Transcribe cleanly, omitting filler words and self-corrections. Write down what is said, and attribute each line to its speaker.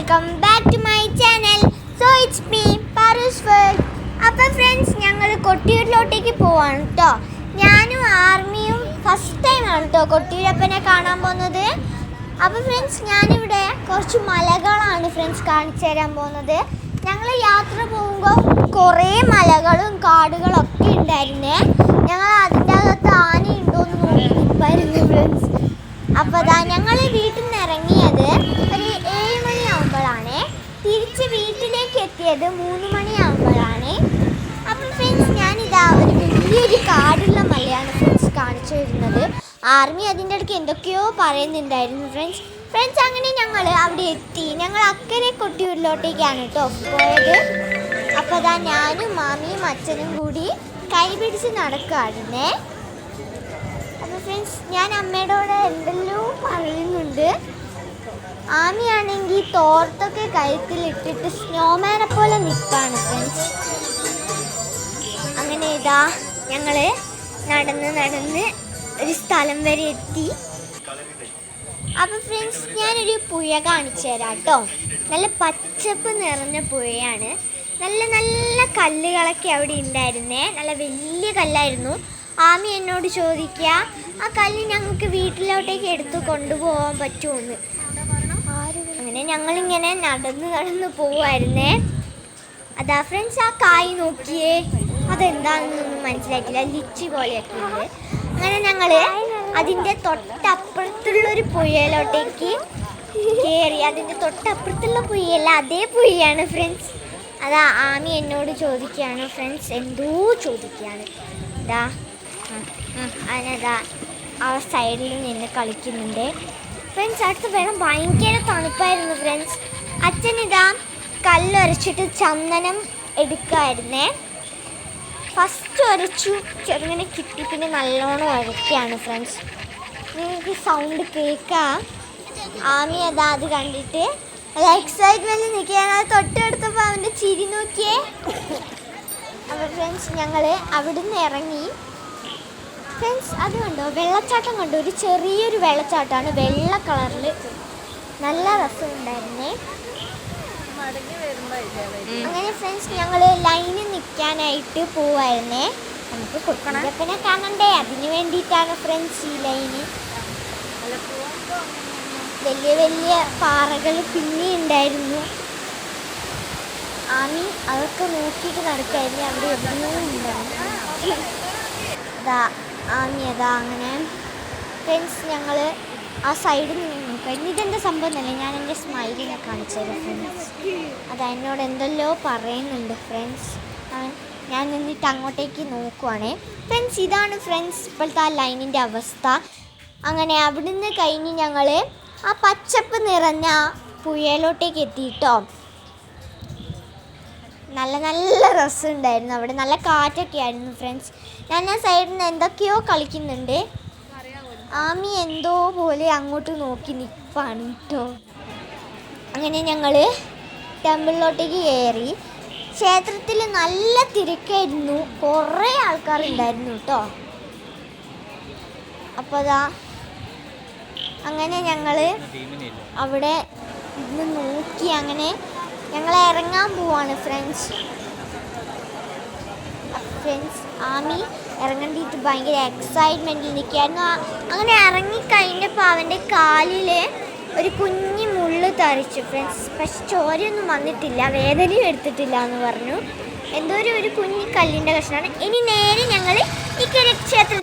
Speaker 1: Welcome back to my channel. So it's me Paaru's world. അപ്പോൾ friends, ഞങ്ങൾ കൊട്ടിയൂരിലോട്ടേക്ക് പോവാണ് കേട്ടോ. ഞാനും ആർമിയും ഫസ്റ്റ് ടൈമാണ് കേട്ടോ കൊട്ടിയൂരപ്പനെ കാണാൻ പോകുന്നത്. അപ്പോൾ ഫ്രണ്ട്സ്, ഞാനിവിടെ കുറച്ച് മലകളാണ് ഫ്രണ്ട്സ് കാണിച്ചു തരാൻ പോകുന്നത്. ഞങ്ങൾ യാത്ര പോകുമ്പോൾ കുറേ മലകളും കാടുകളൊക്കെ ഉണ്ടായിരുന്നേ. ഞങ്ങൾ അതിൻ്റെ അകത്ത് ആനയുണ്ടോയെന്ന് നോക്കി നിൽപ്പായിരുന്നു ഫ്രണ്ട്സ്. അപ്പോൾ അതാ ഞങ്ങൾ വീട്ടിൽ നിന്ന് ഇറങ്ങിയത് ഒരു 7 മണിയാകുമ്പോഴാണ്. തിരിച്ച് വീട്ടിലേക്ക് എത്തിയത് 3 മണിയാകുമ്പോഴാണ്. അപ്പോൾ ഫ്രണ്ട്സ്, ഞാനിതാ ഒരു വലിയൊരു കാടുള്ള മലയാണ് ഫ്രണ്ട്സ് കാണിച്ചു തരുന്നത്. ആർമി അതിൻ്റെ ഇടയ്ക്ക് എന്തൊക്കെയോ പറയുന്നുണ്ടായിരുന്നു ഫ്രണ്ട്സ്. അങ്ങനെ ഞങ്ങൾ അവിടെ എത്തി. ഞങ്ങൾ അക്കരെ കൊട്ടിയൂരിലോട്ടേക്കാണ് കേട്ടോ പോയത്. അപ്പോൾ അതാ ഞാനും മാമിയും അച്ഛനും കൂടി കൈ പിടിച്ച് നടക്കുകയായിരുന്നേ. അപ്പോൾ ഫ്രണ്ട്സ്, ഞാൻ അമ്മയോട് എന്തെല്ലോ പറയുന്നുണ്ട്. ആമിയാണെങ്കിൽ തോർത്തൊക്കെ കഴുത്തിലിട്ടിട്ട് സ്നോമാനെ പോലെ നിൽക്കുകയാണ് ഫ്രണ്ട്സ്. അങ്ങനെ ഇതാ ഞങ്ങൾ നടന്ന് ഒരു സ്ഥലം വരെ എത്തി. അപ്പോൾ ഫ്രണ്ട്സ്, ഞാനൊരു പുഴ കാണിച്ചു തരാം കേട്ടോ. നല്ല പച്ചപ്പ് നിറഞ്ഞ പുഴയാണ്. നല്ല കല്ലുകളൊക്കെ അവിടെ ഉണ്ടായിരുന്നേ. നല്ല വലിയ കല്ലായിരുന്നു. ആമി എന്നോട് ചോദിക്കുക, ആ കല്ല് ഞങ്ങൾക്ക് വീട്ടിലോട്ടേക്ക് എടുത്ത് കൊണ്ടുപോകാൻ പറ്റുമെന്ന്. അങ്ങനെ ഞങ്ങളിങ്ങനെ നടന്ന് പോവായിരുന്നേ. അതാ ഫ്രണ്ട്സ്, ആ കായ് നോക്കിയേ, അതെന്താണെന്നൊന്നും മനസ്സിലാക്കില്ല. ലിച്ചി പോലെയൊക്കെ ഉണ്ട്. അങ്ങനെ ഞങ്ങൾ അതിൻ്റെ തൊട്ടപ്പുറത്തുള്ളൊരു പുഴയിലോട്ടേക്ക് കയറി. അതിൻ്റെ തൊട്ടപ്പുറത്തുള്ള പുഴയല്ല, അതേ പുഴയാണ് ഫ്രണ്ട്സ്. അതാ ആമി എന്നോട് ചോദിക്കുകയാണ് ഫ്രണ്ട്സ്, എന്തോ ചോദിക്കുകയാണ്. ഇതാ അതിനതാ ആ സൈഡിൽ നിന്ന് കളിക്കുന്നുണ്ട് ഫ്രണ്ട്സ്. അടുത്ത് വെള്ളം ഭയങ്കര തണുപ്പായിരുന്നു ഫ്രണ്ട്സ്. അച്ഛനിതാ കല്ലൊരച്ചിട്ട് ചന്ദനം എടുക്കുമായിരുന്നേ. ഫസ്റ്റ് ഉരച്ചു, ചെറുങ്ങനെ കിട്ടി, പിന്നെ നല്ലോണം ഉരയ്ക്കുകയാണ് ഫ്രണ്ട്സ്. നിങ്ങൾക്ക് സൗണ്ട് കേൾക്കാം. ആമി അതാ അത് കണ്ടിട്ട് അത് എക്സൈറ്റ്മെൻറ്റിൽ നിൽക്കുകയാണ്. അത് തൊട്ടടുത്തപ്പോൾ അവൻ്റെ ചിരി നോക്കിയേ. അപ്പോൾ ഫ്രണ്ട്സ്, ഞങ്ങൾ അവിടുന്ന് ഇറങ്ങി ഫ്രണ്ട്സ്. അത് കണ്ടോ, വെള്ളച്ചാട്ടം കണ്ടോ, ഒരു ചെറിയൊരു വെള്ളച്ചാട്ടമാണ്, വെള്ള കളറിൽ. നല്ല രസമുണ്ടായിരുന്നേ. അങ്ങനെ ഫ്രണ്ട്സ്, ഞങ്ങൾ ലൈനിൽ നിൽക്കാനായിട്ട് പോവായിരുന്നേ. നമുക്ക് കൊട്ടിയൂരപ്പനെ കാണണ്ടേ, അതിന് വേണ്ടിയിട്ടാണ് ഫ്രണ്ട്സ് ഈ ലൈന്. വലിയ പാറകൾ പിന്നെ ഉണ്ടായിരുന്നു. ആമി അതൊക്കെ നോക്കിയിട്ട് നടക്കായിരുന്നു. അവിടെ എവിടെയോ ഉണ്ടായിരുന്നു. അതാ ആമി അതാ. അങ്ങനെ ഫ്രണ്ട്സ്, ഞങ്ങൾ ആ സൈഡിൽ നിന്ന് നോക്കാം. ഇതെന്താ സംഭവം എന്നല്ലേ, ഞാൻ എൻ്റെ സ്മൈലിനെ കാണിച്ചത് ഫ്രണ്ട്സ്. അതാ എന്നോട് എന്തെല്ലോ പറയുന്നുണ്ട് ഫ്രണ്ട്സ്. ഞാൻ നിന്നിട്ട് അങ്ങോട്ടേക്ക് നോക്കുവാണേ ഫ്രണ്ട്സ്. ഇതാണ് ഫ്രണ്ട്സ് ഇപ്പോഴത്തെ ആ ലൈനിൻ്റെ അവസ്ഥ. അങ്ങനെ അവിടുന്ന് കഴിഞ്ഞ് ഞങ്ങൾ ആ പച്ചപ്പ് നിറഞ്ഞ പുഴയിലോട്ടേക്ക് എത്തിയിട്ടോ. നല്ല രസമുണ്ടായിരുന്നു അവിടെ. നല്ല കാറ്റൊക്കെ ആയിരുന്നു ഫ്രണ്ട്സ്. ഞാൻ ആ സൈഡിൽ നിന്ന് എന്തൊക്കെയോ കളിക്കുന്നുണ്ട്. ആമി എന്തോ പോലെ അങ്ങോട്ട് നോക്കി നിൽപ്പാണ് കേട്ടോ. അങ്ങനെ ഞങ്ങൾ ടെമ്പിളിലോട്ടേക്ക് കയറി. ക്ഷേത്രത്തിൽ നല്ല തിരക്കായിരുന്നു, കുറേ ആൾക്കാരുണ്ടായിരുന്നു കേട്ടോ. അപ്പോൾ അതാ അങ്ങനെ ഞങ്ങൾ അവിടെ ഇന്ന് നോക്കി. അങ്ങനെ ഞങ്ങൾ ഇറങ്ങാൻ പോവാണ് ഫ്രണ്ട്സ്. ആമി ഇറങ്ങേണ്ടിയിട്ട് ഭയങ്കര എക്സൈറ്റ്മെൻറ്റിൽ നിൽക്കുകയായിരുന്നു. അങ്ങനെ ഇറങ്ങിക്കഴിഞ്ഞപ്പോൾ അവൻ്റെ കാലിൽ ഒരു കുഞ്ഞു മുള്ള് തറിച്ചു ഫ്രണ്ട്സ്. പക്ഷെ ചോരയൊന്നും വന്നിട്ടില്ല, വേദനയും എടുത്തിട്ടില്ല എന്ന് പറഞ്ഞു. എന്തോ ഒരു കുഞ്ഞു കല്ലിൻ്റെ കഷ്ണമാണ്. ഇനി നേരെ ഞങ്ങൾ ഈ ക്ഷേത്രത്തിൽ